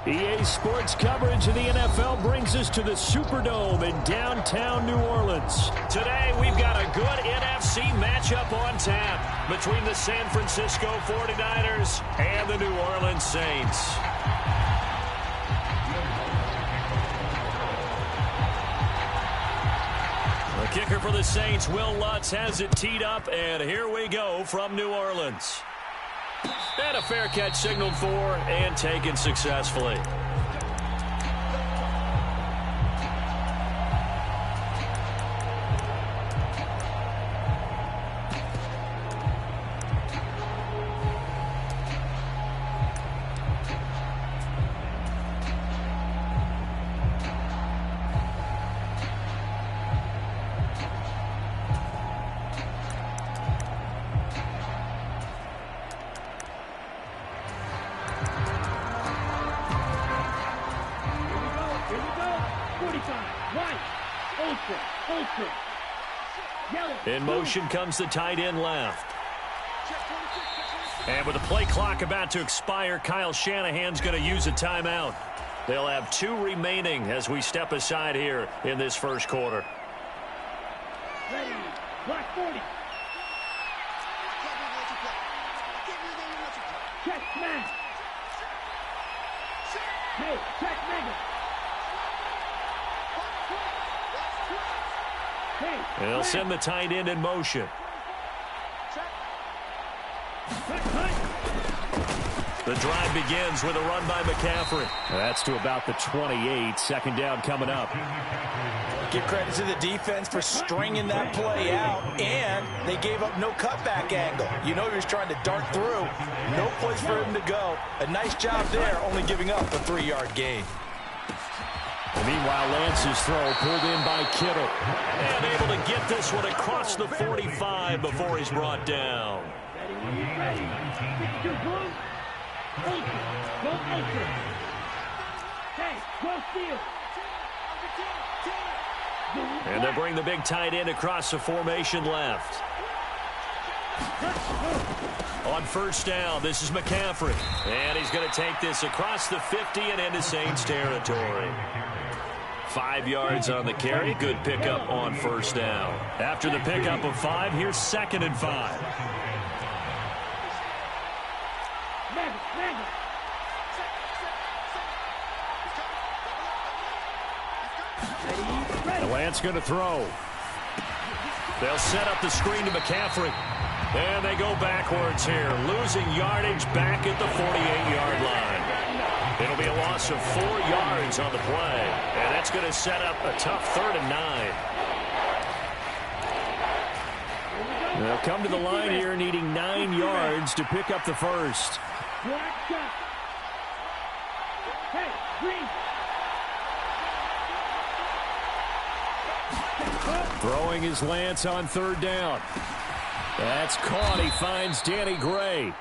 EA Sports coverage of the NFL brings us to the Superdome in downtown New Orleans. Today, we've got a good NFC matchup on tap between the San Francisco 49ers and the New Orleans Saints. The kicker for the Saints, Will Lutz, has it teed up, and here we go from New Orleans. And a fair catch signaled for and taken successfully. In motion comes the tight end left. And with the play clock about to expire, Kyle Shanahan's going to use a timeout. They'll have 2 remaining as we step aside here in this first quarter. Ready, block 40. Check man. Hey, check Mega. They'll send the tight end in motion. The drive begins with a run by McCaffrey. That's to about the 28. Second down coming up. Give credit to the defense for stringing that play out, and they gave up no cutback angle. You know he was trying to dart through. No place for him to go. A nice job there, only giving up a 3-yard gain. Meanwhile, Lance's throw pulled in by Kittle. And able to get this one across the 45 before he's brought down. And they'll bring the big tight end across the formation left. On first down, this is McCaffrey. And he's going to take this across the 50 and into Saints territory. 5 yards on the carry. Good pickup on first down. After the pickup of 5, here's 2nd and 5. And Lance going to throw. They'll set up the screen to McCaffrey. And they go backwards here, losing yardage back at the 48-yard line. It'll be a loss of 4 yards on the play, and that's going to set up a tough 3rd and 9. They'll come to the line here needing 9 yards to pick up the first. Throwing is Lance on 3rd down. That's caught. He finds Danny Gray.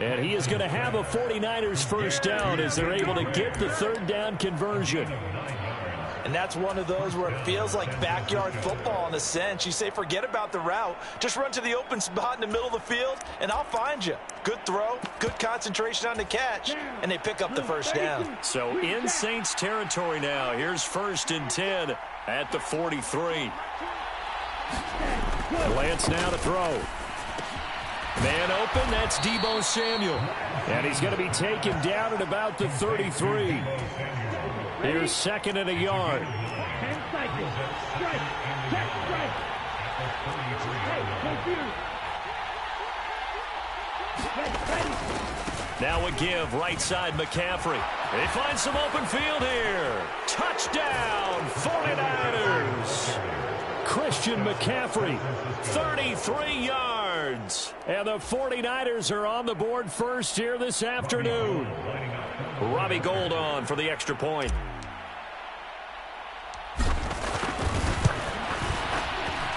And he is going to have a 49ers first down as they're able to get the 3rd down conversion. And that's one of those where it feels like backyard football in a sense. You say, forget about the route. Just run to the open spot in the middle of the field, and I'll find you. Good throw, good concentration on the catch, and they pick up the first down. So in Saints territory now. Here's 1st and 10 at the 43. Lance now to throw. Man open, that's Deebo Samuel. And he's going to be taken down at about the 33. Here's 2nd and a yard. 10 seconds. Strike. Check strike. Hey, now a give, right side McCaffrey. They find some open field here. Touchdown, 49ers. Christian McCaffrey, 33 yards. And the 49ers are on the board first here this afternoon. Robbie Gould on for the extra point.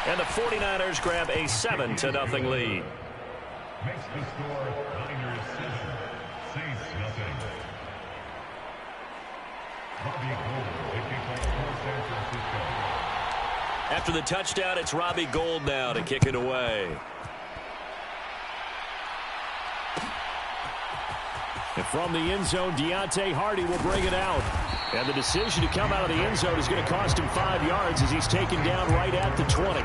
And the 49ers grab a 7-0 lead. Makes the score Niners 7, Saints nothing. Robbie Gould kicking off for San Francisco. After the touchdown, it's Robbie Gould now to kick it away. And from the end zone, Deontay Hardy will bring it out. And the decision to come out of the end zone is going to cost him 5 yards as he's taken down right at the 20.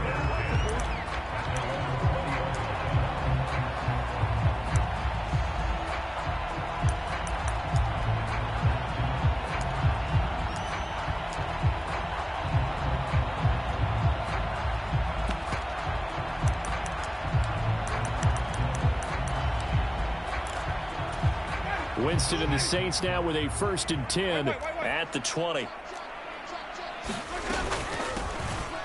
Winston and the Saints now with a 1st and 10 at the 20.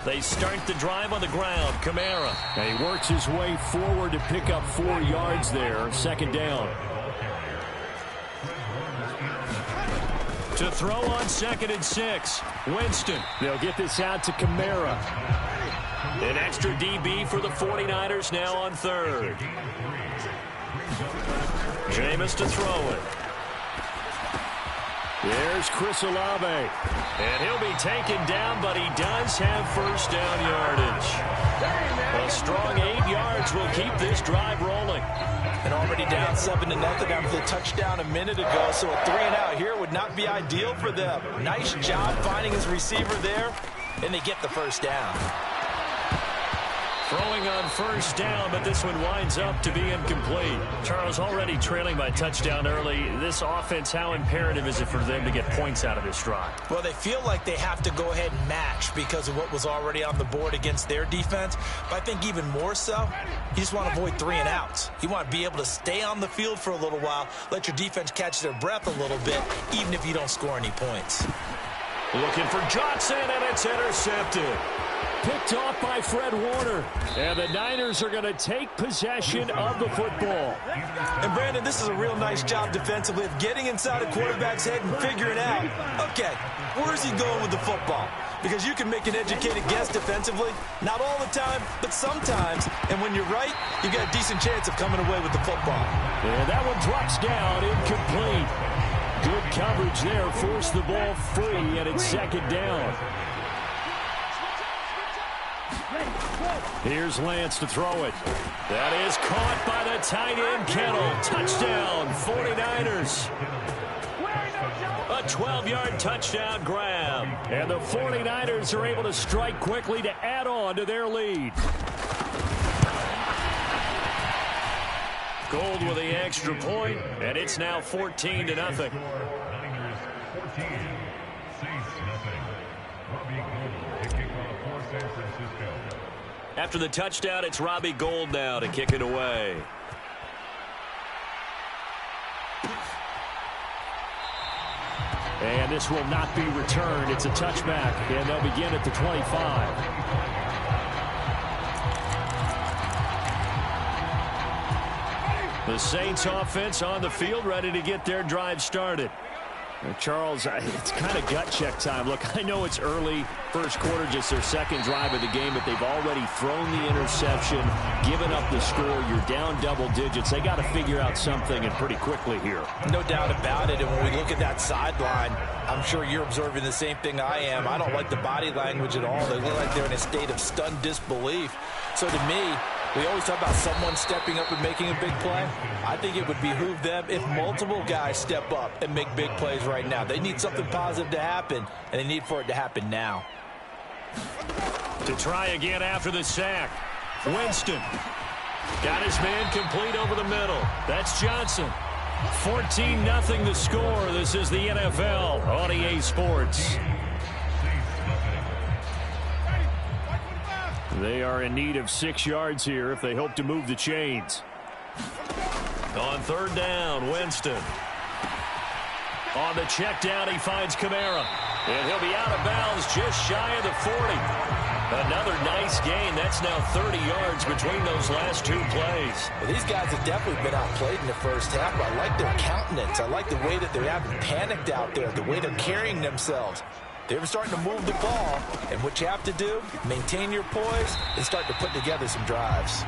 They start the drive on the ground. Kamara. And he works his way forward to pick up 4 yards there. 2nd down. To throw on 2nd and 6. Winston. They'll get this out to Kamara. An extra DB for the 49ers now on 3rd. Jameis to throw it. There's Chris Olave. And he'll be taken down, but he does have 1st down yardage. A strong 8 yards will keep this drive rolling. And already down 7-0 after the touchdown a minute ago, so a 3-and-out here would not be ideal for them. Nice job finding his receiver there, and they get the 1st down. Throwing on 1st down, but this one winds up to be incomplete. Charles, already trailing by touchdown early. This offense, how imperative is it for them to get points out of this drive? Well, they feel like they have to go ahead and match because of what was already on the board against their defense. But I think even more so, you just want to avoid 3-and-outs. You want to be able to stay on the field for a little while, let your defense catch their breath a little bit, even if you don't score any points. Looking for Johnson, and it's intercepted. Picked off by Fred Warner. And the Niners are going to take possession of the football. And, Brandon, this is a real nice job defensively of getting inside a quarterback's head and figuring out, okay, where's he going with the football? Because you can make an educated guess defensively. Not all the time, but sometimes. And when you're right, you've got a decent chance of coming away with the football. And that one drops down, incomplete. Good coverage there. Forced the ball free, and it's 2nd down. Here's Lance to throw it. That is caught by the tight end, Kittle. Touchdown, 49ers. A 12-yard touchdown grab. And the 49ers are able to strike quickly to add on to their lead. Gold with the extra point, and it's now 14-0. Niners 14, Saints nothing. Robbie Gould to kick off for San Francisco. After the touchdown, it's Robbie Gould now to kick it away. And this will not be returned. It's a touchback, and they'll begin at the 25. The Saints offense on the field, ready to get their drive started. Charles, it's kind of gut check time. Look, I know it's early, 1st quarter, just their 2nd drive of the game, but they've already thrown the interception, given up the score. You're down double digits. They got to figure out something, and pretty quickly here. No doubt about it. And when we look at that sideline, I'm sure you're observing the same thing I am. I don't like the body language at all. They look like they're in a state of stunned disbelief. So to me, we always talk about someone stepping up and making a big play. I think it would behoove them if multiple guys step up and make big plays right now. They need something positive to happen, and they need for it to happen now. To try again after the sack. Winston got his man complete over the middle. That's Johnson. 14-0 the score. This is the NFL on EA Sports. They are in need of 6 yards here if they hope to move the chains. On 3rd down, Winston. On the check down, he finds Kamara. And he'll be out of bounds just shy of the 40. Another nice gain. That's now 30 yards between those last 2 plays. Well, these guys have definitely been outplayed in the 1st half. I like their countenance. I like the way that they haven't panicked out there, the way they're carrying themselves. They're starting to move the ball, and what you have to do, maintain your poise and start to put together some drives.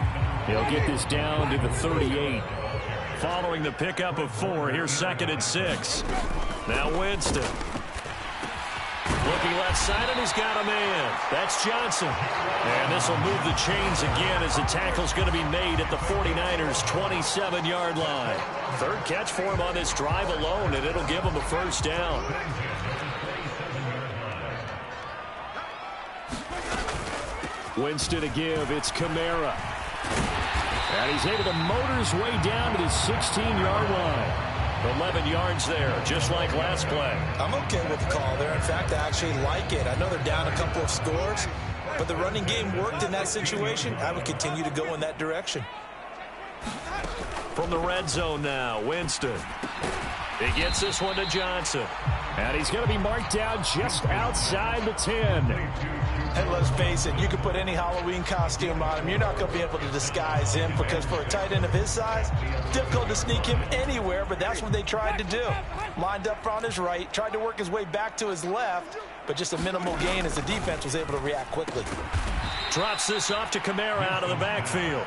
He'll get this down to the 38. Following the pickup of 4, here's 2nd and 6. Now Winston. Looking left side, and he's got a man. That's Johnson. And this will move the chains again as the tackle's going to be made at the 49ers' 27-yard line. Third catch for him on this drive alone, and it'll give him a first down. Winston to give. It's Kamara. And he's able to motor his way down to the 16-yard line. 11 yards there, just like last play. I'm okay with the call there. In fact, I actually like it. I know they're down a couple of scores, but the running game worked in that situation. I would continue to go in that direction. From the red zone now, Winston. He gets this one to Johnson. And he's going to be marked down just outside the 10. And let's face it, you can put any Halloween costume on him. You're not going to be able to disguise him because for a tight end of his size, difficult to sneak him anywhere, but that's what they tried to do. Lined up on his right, tried to work his way back to his left, but just a minimal gain as the defense was able to react quickly. Drops this off to Kamara out of the backfield.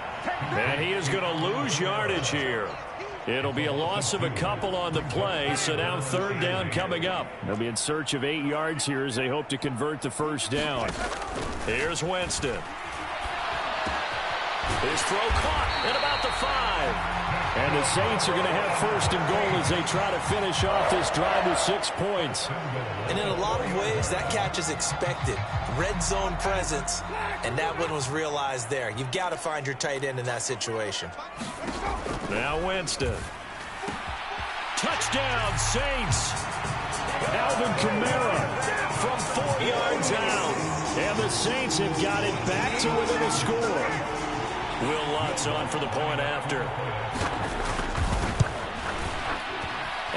And he is going to lose yardage here. It'll be a loss of a couple on the play, so now third down coming up. They'll be in search of 8 yards here as they hope to convert the first down. Here's Winston. His throw caught at about the 5. And the Saints are going to have first and goal as they try to finish off this drive with 6 points. And in a lot of ways, that catch is expected. Red zone presence, and that one was realized there. You've got to find your tight end in that situation. Now Winston. Touchdown, Saints. Alvin Kamara from 4 yards out. And the Saints have got it back to within a score. Will Lutz on for the point after.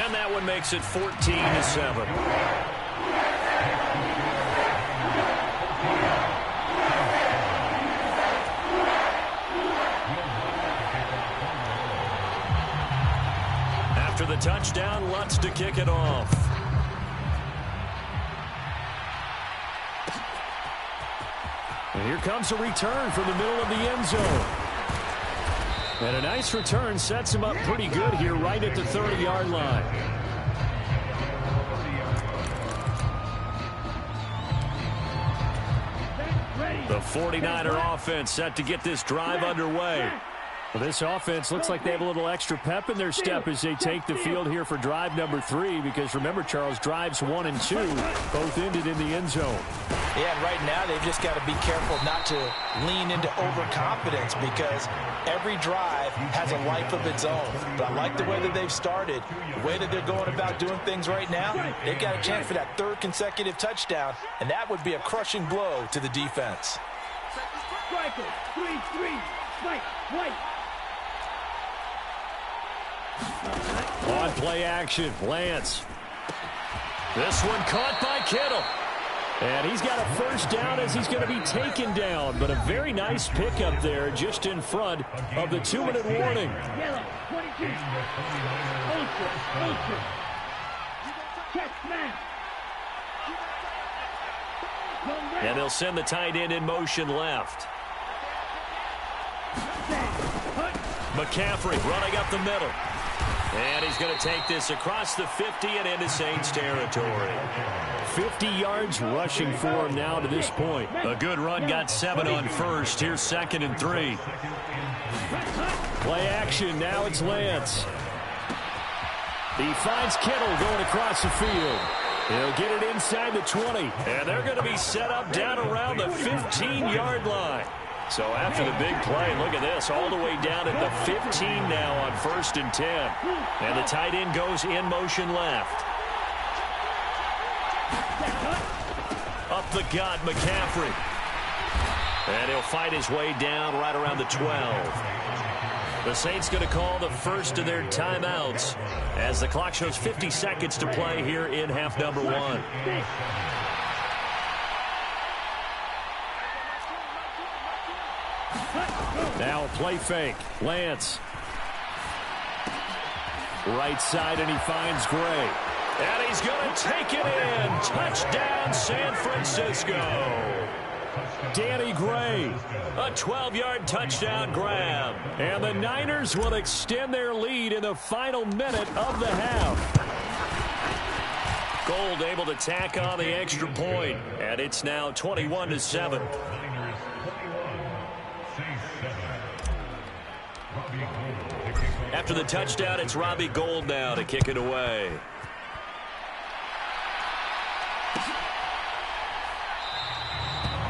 And that one makes it 14-7. After the touchdown, Lutz to kick it off. And here comes a return from the middle of the end zone. And a nice return sets him up pretty good here right at the 30-yard line. The 49er offense set to get this drive underway. Well, this offense looks like they have a little extra pep in their step as they take the field here for drive number 3, because remember, Charles, drives 1 and 2 both ended in the end zone. Yeah, and right now they've just got to be careful not to lean into overconfidence because every drive has a life of its own. But I like the way that they've started, the way that they're going about doing things right now. They've got a chance for that 3rd consecutive touchdown, and that would be a crushing blow to the defense. Striker, 3-3, fight, white. On play action, Lance. This one caught by Kittle. And he's got a first down as he's going to be taken down. But a very nice pickup there just in front of the 2-minute warning. Yellow, 22. Ultra. Check, man. And they'll send the tight end in motion left. McCaffrey running up the middle. And he's going to take this across the 50 and into Saints territory. 50 yards rushing for him now to this point. A good run, got 7 on first. Here's 2nd and 3. Play action, now it's Lance. He finds Kittle going across the field. He'll get it inside the 20. And they're going to be set up down around the 15-yard line. So after the big play, look at this, all the way down at the 15 now on 1st and 10. And the tight end goes in motion left. Up the gut, McCaffrey. And he'll fight his way down right around the 12. The Saints going to call the first of their timeouts as the clock shows 50 seconds to play here in half number 1. Now a play fake. Lance. Right side, and he finds Gray. And he's going to take it in. Touchdown, San Francisco. Danny Gray. A 12-yard touchdown grab. And the Niners will extend their lead in the final minute of the half. Gold able to tack on the extra point, and it's now 21-7. After the touchdown, it's Robbie Gould now to kick it away.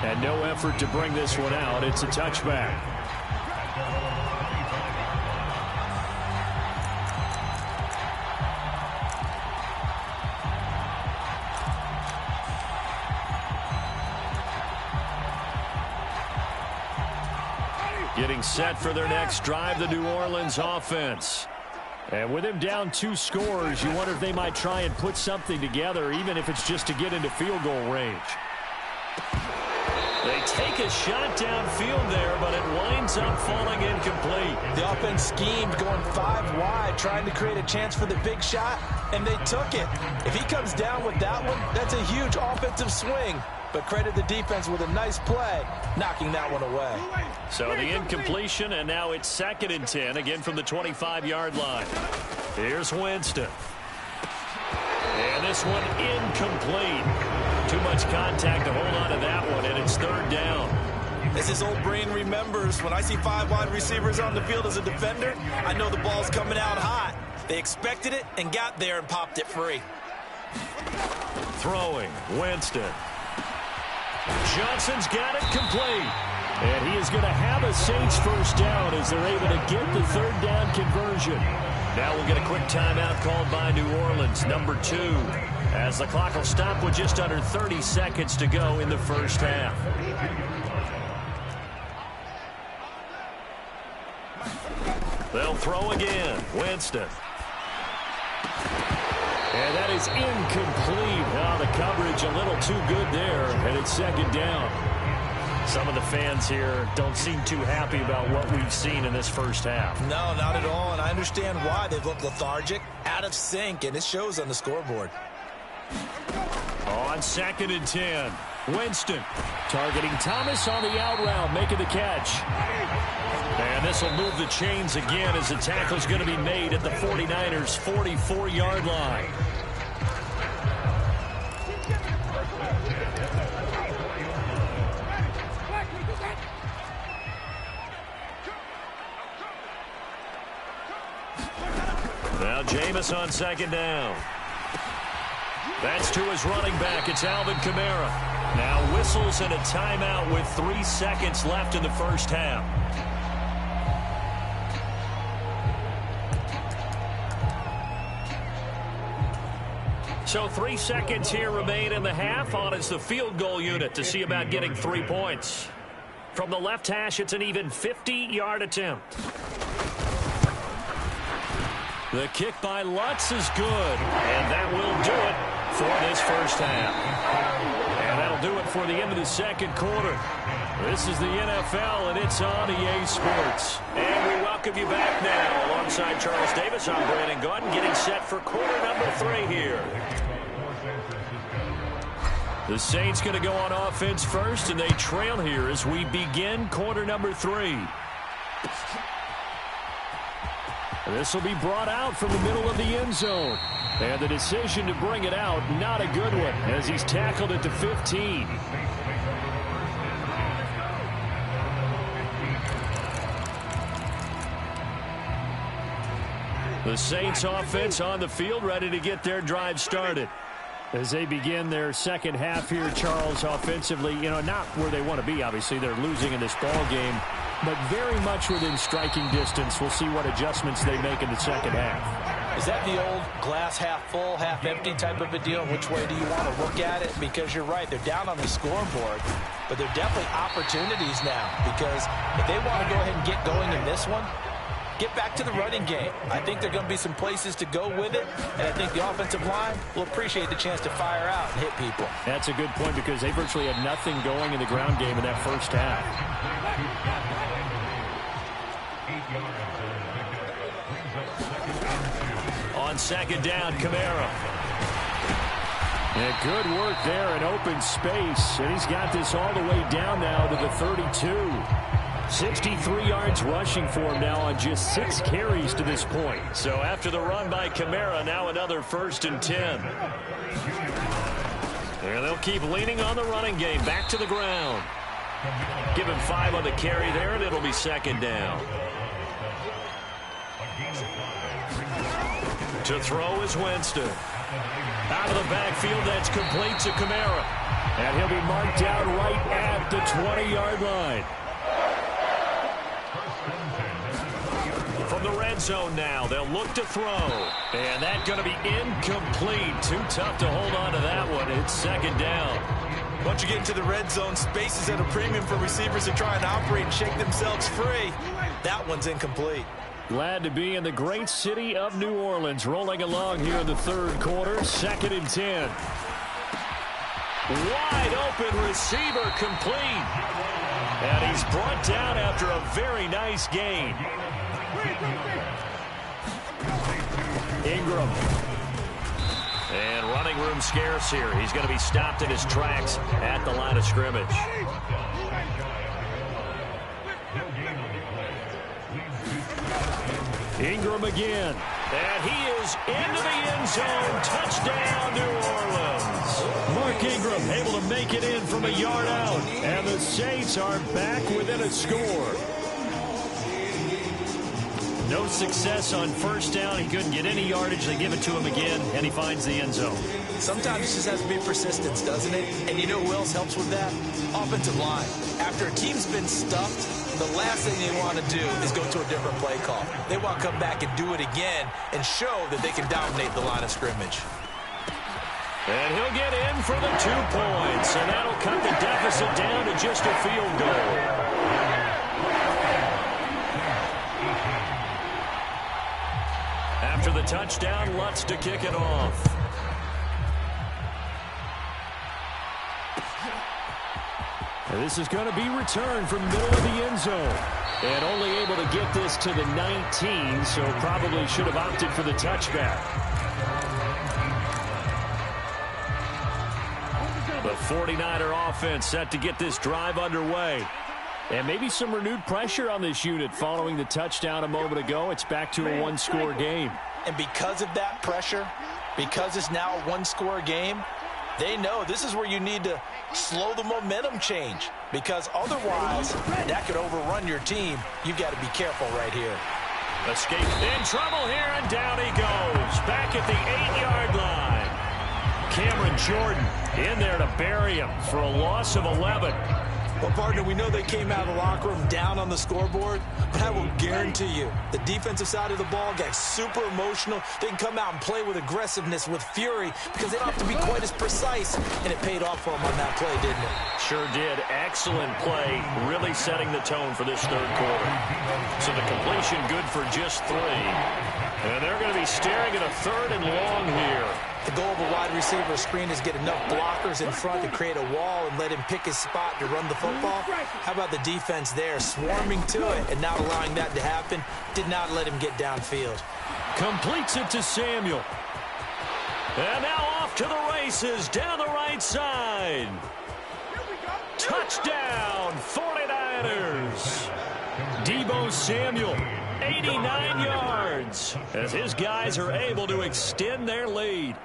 And no effort to bring this one out. It's a touchback. Getting set for their next drive, the New Orleans offense. And with him down 2 scores, you wonder if they might try and put something together, even if it's just to get into field goal range. They take a shot downfield there, but it winds up falling incomplete. The offense schemed going 5 wide, trying to create a chance for the big shot, and they took it. If he comes down with that one, that's a huge offensive swing. But credit the defense with a nice play, knocking that one away. So the incompletion, and now it's 2nd and 10, again from the 25-yard line. Here's Winston. And this one incomplete. Too much contact to hold on to that one, and it's 3rd down. As his old brain remembers, when I see 5 wide receivers on the field as a defender, I know the ball's coming out hot. They expected it and got there and popped it free. Throwing, Winston. Johnson's got it complete. And he is going to have a Saints first down as they're able to get the 3rd down conversion. Now we'll get a quick timeout called by New Orleans, number 2, as the clock will stop with just under 30 seconds to go in the first half. They'll throw again. Winston. And that is incomplete. Oh, the coverage a little too good there, and it's 2nd down. Some of the fans here don't seem too happy about what we've seen in this first half. No, not at all, and I understand why. They've looked lethargic, out of sync, and it shows on the scoreboard. On 2nd and 10, Winston targeting Thomas on the out route, making the catch. And this will move the chains again as the tackle's going to be made at the 49ers' 44-yard line. Now Jameis on 2nd down. That's to his running back. It's Alvin Kamara. Now whistles and a timeout with 3 seconds left in the first half. So 3 seconds here remain in the half. On is the field goal unit to see about getting 3 points. From the left hash, it's an even 50-yard attempt. The kick by Lutz is good, and that will do it for this first half. And that'll do it for the end of the second quarter. This is the NFL, and it's on EA Sports. And we welcome you back now. Alongside Charles Davis, I'm Brandon Gordon, getting set for quarter number 3 here. The Saints going to go on offense first, and they trail here as we begin quarter number 3. This will be brought out from the middle of the end zone. And the decision to bring it out, not a good one, as he's tackled at the 15. The Saints offense on the field, ready to get their drive started. As they begin their second half here, Charles, offensively, not where they want to be, obviously. They're losing in this ball game, but very much within striking distance. We'll see what adjustments they make in the second half. Is that the old glass half full, half empty type of a deal? Which way do you want to look at it? Because you're right, they're down on the scoreboard, but they're definitely opportunities now, because if they want to go ahead and get going in this one, get back to the running game. I think there are going to be some places to go with it, and I think the offensive line will appreciate the chance to fire out and hit people. That's a good point, because they virtually had nothing going in the ground game in that first half. On 2nd down, Kamara. And good work there in open space, and he's got this all the way down now to the 32. 63 yards rushing for him now on just 6 carries to this point. So after the run by Kamara, now another 1st and 10. And they'll keep leaning on the running game. Back to the ground. Give him 5 on the carry there, and it'll be second down. To throw is Winston. Out of the backfield, that's complete to Kamara. And he'll be marked down right at the 20-yard line. From the red zone now, they'll look to throw. And that's going to be incomplete. Too tough to hold on to that one. It's second down. Once you get into the red zone, space is at a premium for receivers to try and operate and shake themselves free. That one's incomplete. Glad to be in the great city of New Orleans. Rolling along here in the third quarter. Second and 10. Wide open receiver complete. And he's brought down after a very nice gain. Ingram. And running room scarce here. He's going to be stopped in his tracks at the line of scrimmage. Ingram again. And he is into the end zone. Touchdown, New Orleans. Mark Ingram able to make it in from a yard out. And the Saints are back within a score. No success on first down. He couldn't get any yardage. They give it to him again, and he finds the end zone. Sometimes it just has to be persistence, doesn't it? And you know who else helps with that? Offensive line. After a team's been stuffed, the last thing they want to do is go to a different play call. They want to come back and do it again and show that they can dominate the line of scrimmage. And he'll get in for the 2 points, and that'll cut the deficit down to just a field goal. After the touchdown, Lutz to kick it off. And this is going to be returned from the middle of the end zone. And only able to get this to the 19, so probably should have opted for the touchback. The 49er offense set to get this drive underway. And maybe some renewed pressure on this unit following the touchdown a moment ago. It's back to a one-score game. And because of that pressure, because it's now a one-score game, they know this is where you need to slow the momentum change. Because otherwise, that could overrun your team. You've got to be careful right here. Escape in trouble here, and down he goes. Back at the 8-yard line. Cameron Jordan in there to bury him for a loss of 11. Well, partner, we know they came out of the locker room down on the scoreboard, but I will guarantee you the defensive side of the ball got super emotional. They can come out and play with aggressiveness, with fury, because they don't have to be quite as precise, and it paid off for them on that play, didn't it? Sure did. Excellent play, really setting the tone for this third quarter. So the completion good for just 3. And they're going to be staring at a third and long here. The goal of a wide receiver screen is get enough blockers in front to create a wall and let him pick his spot to run the football. How about the defense there, swarming to it and not allowing that to happen? Did not let him get downfield. Completes it to Samuel. And now off to the races down the right side. Touchdown, 49ers. Deebo Samuel, 89 yards, as his guys are able to extend their lead.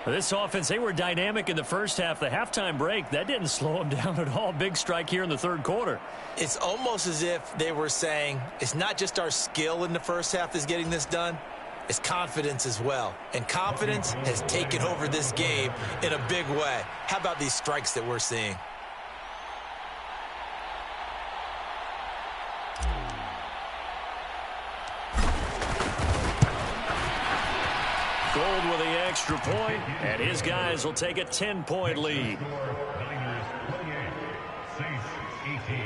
This offense, they were dynamic in the first half. The halftime break, that didn't slow them down at all. Big strike here in the third quarter. It's almost as if they were saying, it's not just our skill in the first half that's getting this done. It's confidence as well. And confidence has taken over this game in a big way. How about these strikes that we're seeing? Gold with the extra point, and his guys will take a 10-point lead. Niners 28, Saints 18.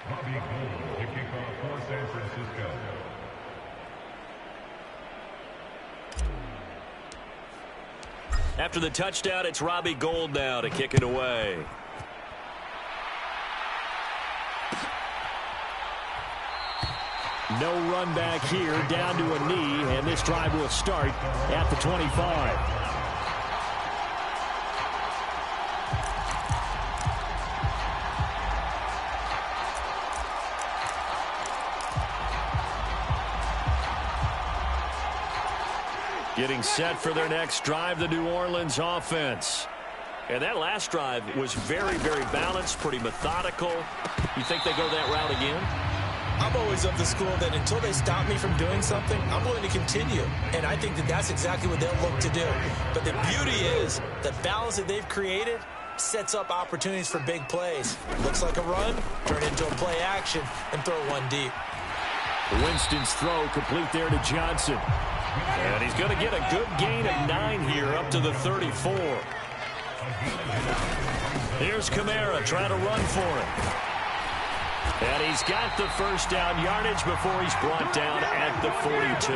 Robbie Gould to kick off for San Francisco. After the touchdown, it's Robbie Gould now to kick it away. No run back here, down to a knee, and this drive will start at the 25. Getting set for their next drive, the New Orleans offense. And that last drive was very, very balanced, pretty methodical. You think they go that route again? I'm always of the school that until they stop me from doing something, I'm going to continue. And I think that that's exactly what they'll look to do. But the beauty is the balance that they've created sets up opportunities for big plays. Looks like a run, turn into a play action, and throw one deep. Winston's throw complete there to Johnson. And he's going to get a good gain of 9 here up to the 34. Here's Kamara trying to run for it. And he's got the first down yardage before he's brought down at the 42.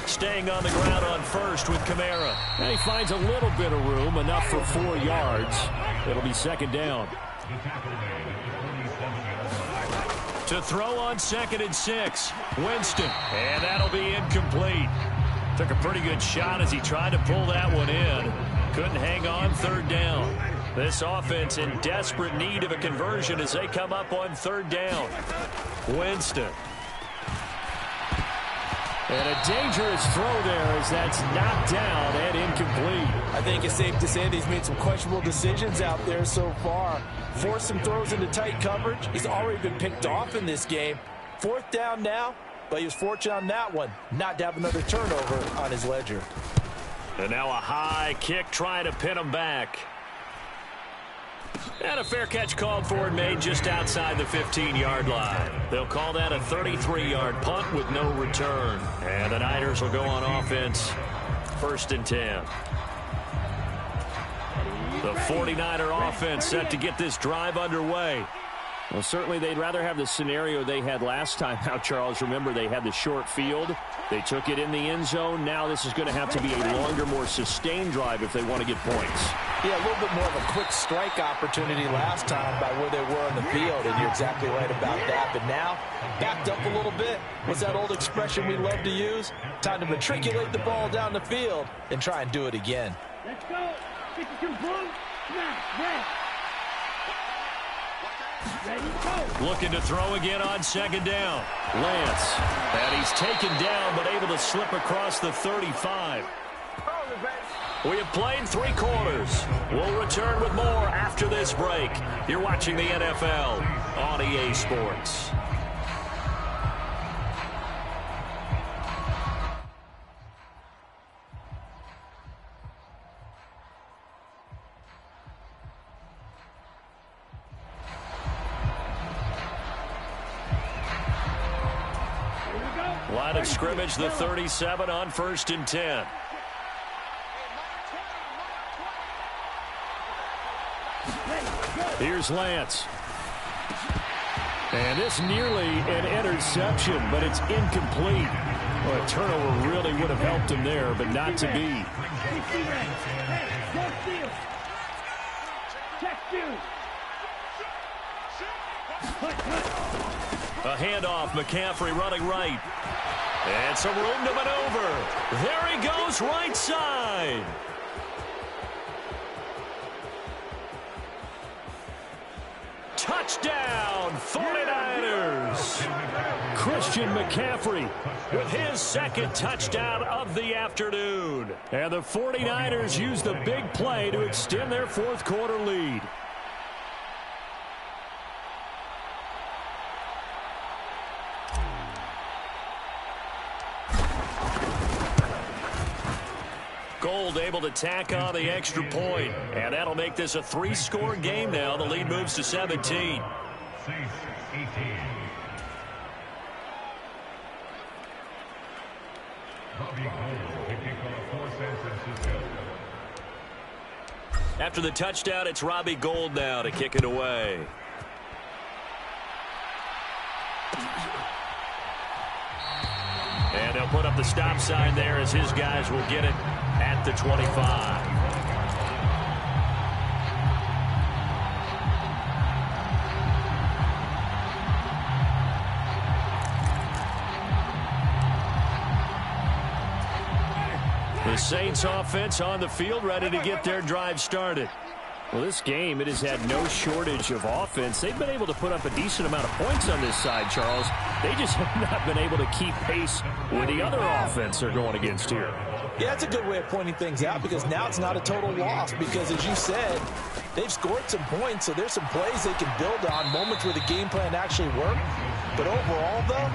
Staying on the ground on first with Kamara. And he finds a little bit of room, enough for 4 yards. It'll be second down. To throw on 2nd and 6. Winston. And that'll be incomplete. Took a pretty good shot as he tried to pull that one in. Couldn't hang on 3rd down. This offense in desperate need of a conversion as they come up on 3rd down. Winston. And a dangerous throw there as that's knocked down and incomplete. I think it's safe to say that he's made some questionable decisions out there so far. Forced some throws into tight coverage. He's already been picked off in this game. 4th down now, but he was fortunate on that one not to have another turnover on his ledger. And now a high kick trying to pin him back. And a fair catch called for and made just outside the 15-yard line. They'll call that a 33-yard punt with no return. And the Niners will go on offense, 1st and 10. The 49er offense set to get this drive underway. Well, certainly they'd rather have the scenario they had last time out, Charles. Remember, they had the short field. They took it in the end zone. Now this is going to have to be a longer, more sustained drive if they want to get points. Yeah, a little bit more of a quick strike opportunity last time by where they were on the field, and you're exactly right about that. But now, backed up a little bit. What's that old expression we love to use? Time to matriculate the ball down the field and try and do it again. Let's go. 52 boom. Snap. Red. Ready, go. Looking to throw again on 2nd down. Lance. And he's taken down but able to slip across the 35. We have played 3 quarters. We'll return with more after this break. You're watching the NFL on EA Sports. Line of scrimmage, the 37 on 1st and 10. Here's Lance. And this nearly an interception, but it's incomplete. Well, a turnover really would have helped him there, but not to be. A handoff, McCaffrey running right. And some room to maneuver. There he goes, right side. Touchdown, 49ers. Christian McCaffrey with his 2nd touchdown of the afternoon. And the 49ers use the big play to extend their 4th quarter lead. Gold able to tack on the extra point, and that'll make this a 3-score game now. The lead moves to 17. After the touchdown, it's Robbie Gould now to kick it away. And they'll put up the stop sign there as his guys will get it at the 25. The Saints offense on the field ready to get their drive started. Well, this game, it has had no shortage of offense. They've been able to put up a decent amount of points on this side, Charles. They just have not been able to keep pace with the other offense they're going against here. Yeah, that's a good way of pointing things out because now it's not a total loss because, as you said, they've scored some points, so there's some plays they can build on, moments where the game plan actually worked. But overall, though,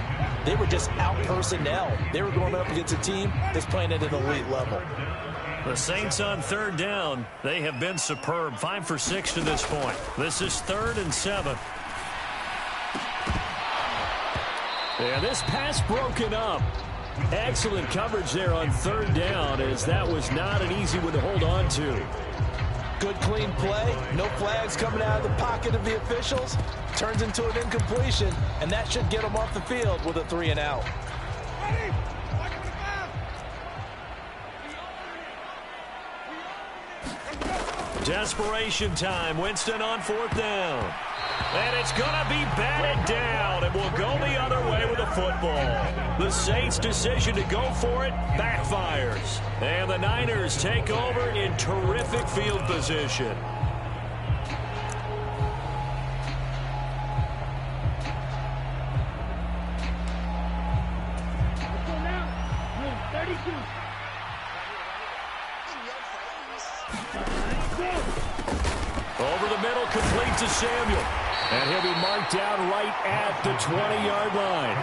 they were just out-personnel. They were going up against a team that's playing at an elite level. The Saints on third down. They have been superb. 5 for 6 to this point. This is 3rd and 7. And this pass broken up. Excellent coverage there on 3rd down, as that was not an easy one to hold on to. Good, clean play. No flags coming out of the pocket of the officials. Turns into an incompletion, and that should get them off the field with a 3-and-out. Desperation time. Winston on 4th down. And it's going to be batted down, and will go the other way with the football. The Saints' decision to go for it backfires. And the Niners take over in terrific field position. Over the middle, complete to Samuel. And he'll be marked down right at the 20-yard line.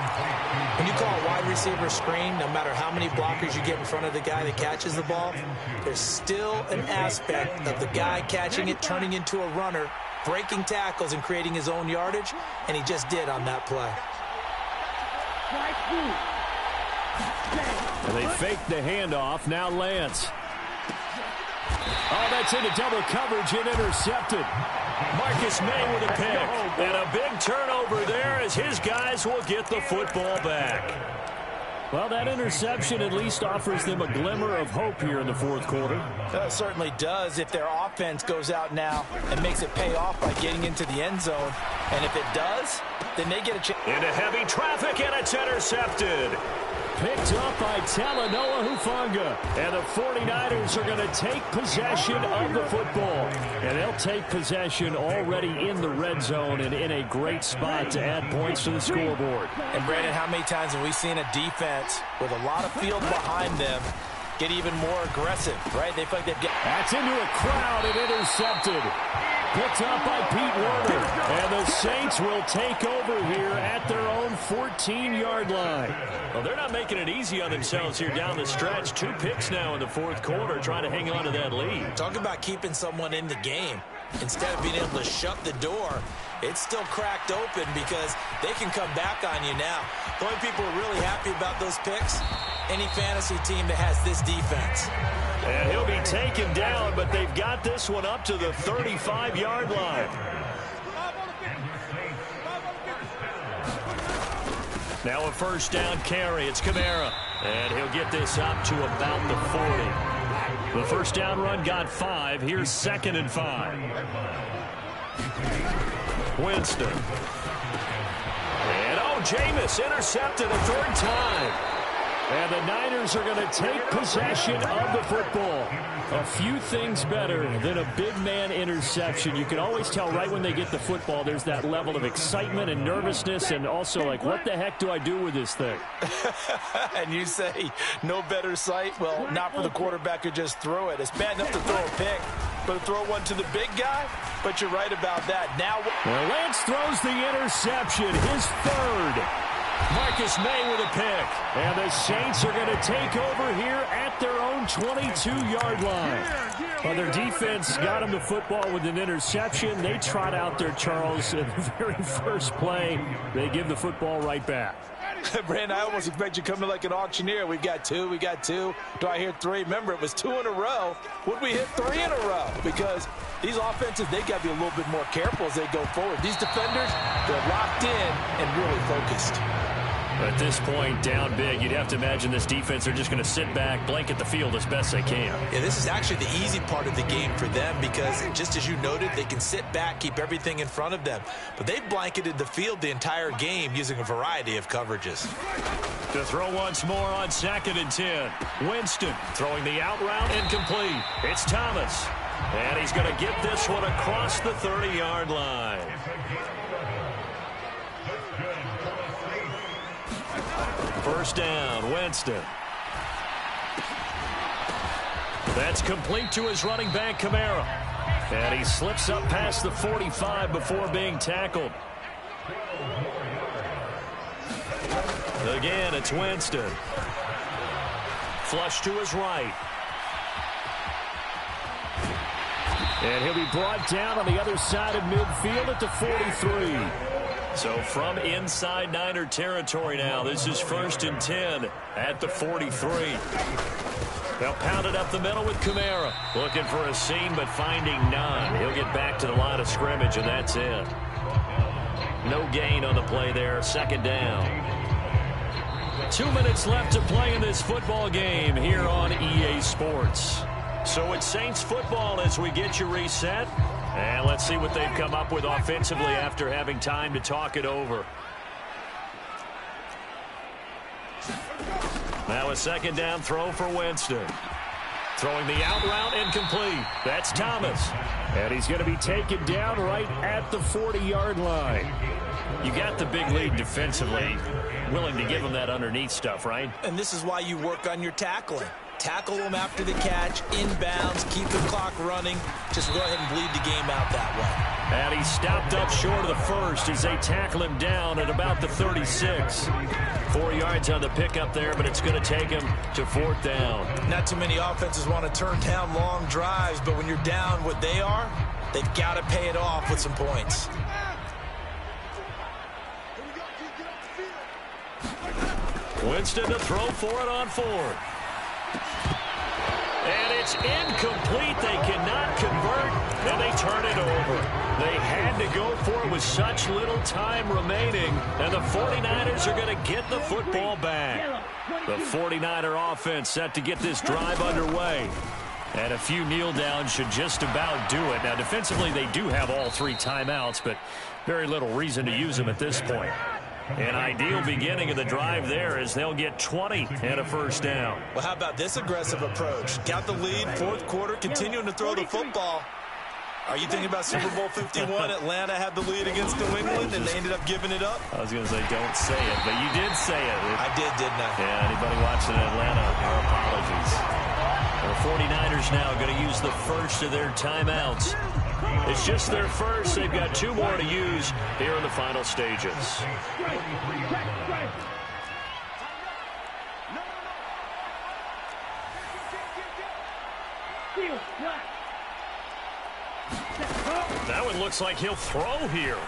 When you call a wide receiver screen, no matter how many blockers you get in front of the guy that catches the ball, there's still an aspect of the guy catching it, turning into a runner, breaking tackles and creating his own yardage, and he just did on that play. And they fake the handoff. Now Lance. Oh, that's into double coverage and intercepted. Marcus May with a pick. And a big turnover there as his guys will get the football back. Well, that interception at least offers them a glimmer of hope here in the 4th quarter. That certainly does if their offense goes out now and makes it pay off by getting into the end zone. And if it does, then they get a chance. Into heavy traffic, and it's intercepted. Picked up by Talanoa Hufanga. And the 49ers are going to take possession of the football. And they'll take possession already in the red zone and in a great spot to add points to the scoreboard. And, Brandon, how many times have we seen a defense with a lot of field behind them get even more aggressive, right? They feel like they've That's into a crowd and intercepted. Picked up by Pete Werner. And the Saints will take over here at their own 14-yard line. Well, they're not making it easy on themselves here down the stretch. 2 picks now in the 4th quarter, trying to hang on to that lead. Talk about keeping someone in the game. Instead of being able to shut the door, it's still cracked open because they can come back on you now. The only people who are really happy about those picks, any fantasy team that has this defense. And he'll be taken down, but they've got this one up to the 35-yard line. Now a 1st down carry. It's Kamara. And he'll get this up to about the 40. The 1st down run got 5. Here's 2nd and 5. Winston. And, Jameis intercepted a 3rd time. And the Niners are going to take possession of the football. A few things better than a big man interception. You can always tell right when they get the football, there's that level of excitement and nervousness, and also like, what the heck do I do with this thing? And you say no better sight? Well, not for the quarterback who just threw it. It's bad enough to throw a pick, but to throw one to the big guy? But you're right about that. Now, well, Lance throws the interception, his 3rd. Marcus May with a pick. And the Saints are going to take over here at their own 22-yard line. Well, their defense got them the football with an interception. They trot out there, Charles, in the very first play. They give the football right back. Brandon, I almost expect you coming like an auctioneer. We've got 2, we got 2. Do I hear 3? Remember, it was 2 in a row. Would we hit 3 in a row? Because these offenses, they got to be a little bit more careful as they go forward. These defenders, they're locked in and really focused. At this point, down big, you'd have to imagine this defense are just going to sit back, blanket the field as best they can. Yeah, this is actually the easy part of the game for them because, just as you noted, they can sit back, keep everything in front of them. But they've blanketed the field the entire game using a variety of coverages. To throw once more on 2nd and 10. Winston throwing the out route incomplete. It's Thomas. And he's going to get this one across the 30-yard line. First down, Winston. That's complete to his running back, Kamara. And he slips up past the 45 before being tackled. Again, it's Winston. Flush to his right. And he'll be brought down on the other side of midfield at the 43. So from inside Niner territory now, this is 1st and 10 at the 43. They'll pound it up the middle with Kamara. Looking for a seam, but finding none. He'll get back to the line of scrimmage, and that's it. No gain on the play there. 2nd down. 2 minutes left to play in this football game here on EA Sports. So it's Saints football as we get you reset. And let's see what they've come up with offensively after having time to talk it over. Now a 2nd down throw for Winston. Throwing the out route incomplete. That's Thomas. And he's going to be taken down right at the 40-yard line. You got the big lead defensively. Willing to give him that underneath stuff, right? And this is why you work on your tackling. Tackle them after the catch, inbounds, keep the clock running. Just go ahead and bleed the game out that way. And he's stopped up short of the first as they tackle him down at about the 36. 4 yards on the pickup there, but it's going to take him to 4th down. Not too many offenses want to turn down long drives, but when you're down what they are, they've got to pay it off with some points. Winston to throw for it on 4th. And it's incomplete. They cannot convert, and they turn it over. They had to go for it with such little time remaining, and the 49ers are going to get the football back. The 49er offense set to get this drive underway. And a few kneel downs should just about do it. Now, defensively, they do have all 3 timeouts, but very little reason to use them at this point. An ideal beginning of the drive there as they'll get 20 and a 1st down. Well, how about this aggressive approach? Got the lead, 4th quarter, continuing to throw the football. Are you thinking about Super Bowl 51? Atlanta had the lead against New England, and they ended up giving it up? I was going to say, don't say it, but you did say it. I did, didn't I? Yeah, anybody watching Atlanta, our apologies. The 49ers now going to use the first of their timeouts. It's just their first. They've got 2 more to use here in the final stages. That one looks like he'll throw here.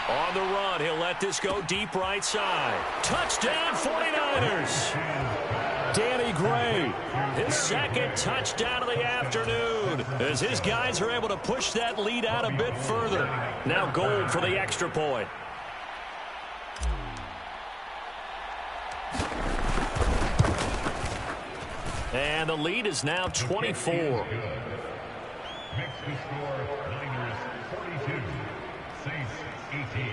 On the run, he'll let this go deep right side. Touchdown, 49ers. Danny Gray, his 2nd touchdown of the afternoon, as his guys are able to push that lead out a bit further. Now Gold for the extra point. And the lead is now 24. Makes the score Niners 42, Saints 18.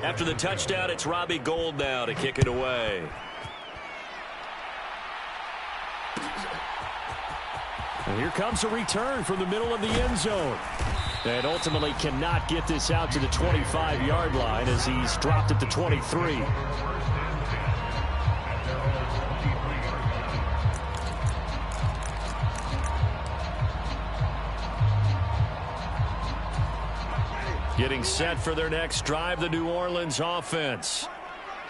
After the touchdown, it's Robbie Gould now to kick it away. And here comes a return from the middle of the end zone. And ultimately cannot get this out to the 25-yard line as he's dropped at the 23. Getting set for their next drive, the New Orleans offense.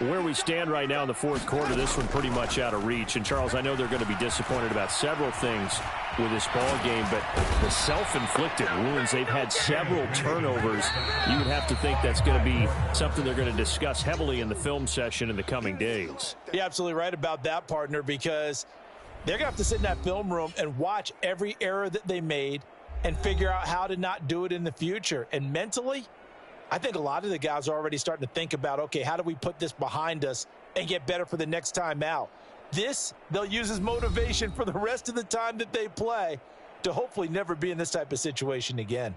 Where we stand right now in the 4th quarter, this one pretty much out of reach. And, Charles, I know they're going to be disappointed about several things with this ball game, but the self-inflicted wounds, they've had several turnovers. You would have to think that's going to be something they're going to discuss heavily in the film session in the coming days. You're absolutely right about that, partner, because they're going to have to sit in that film room and watch every error that they made and figure out how to not do it in the future. And mentally, I think a lot of the guys are already starting to think about, okay, how do we put this behind us and get better for the next time out? This, they'll use as motivation for the rest of the time that they play to hopefully never be in this type of situation again.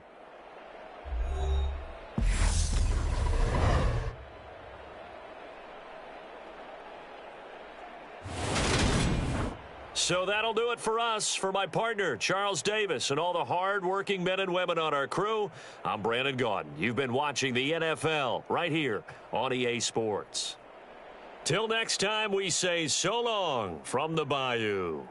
So that'll do it for us. For my partner, Charles Davis, and all the hard-working men and women on our crew, I'm Brandon Gaudin. You've been watching the NFL right here on EA Sports. Till next time, we say so long from the Bayou.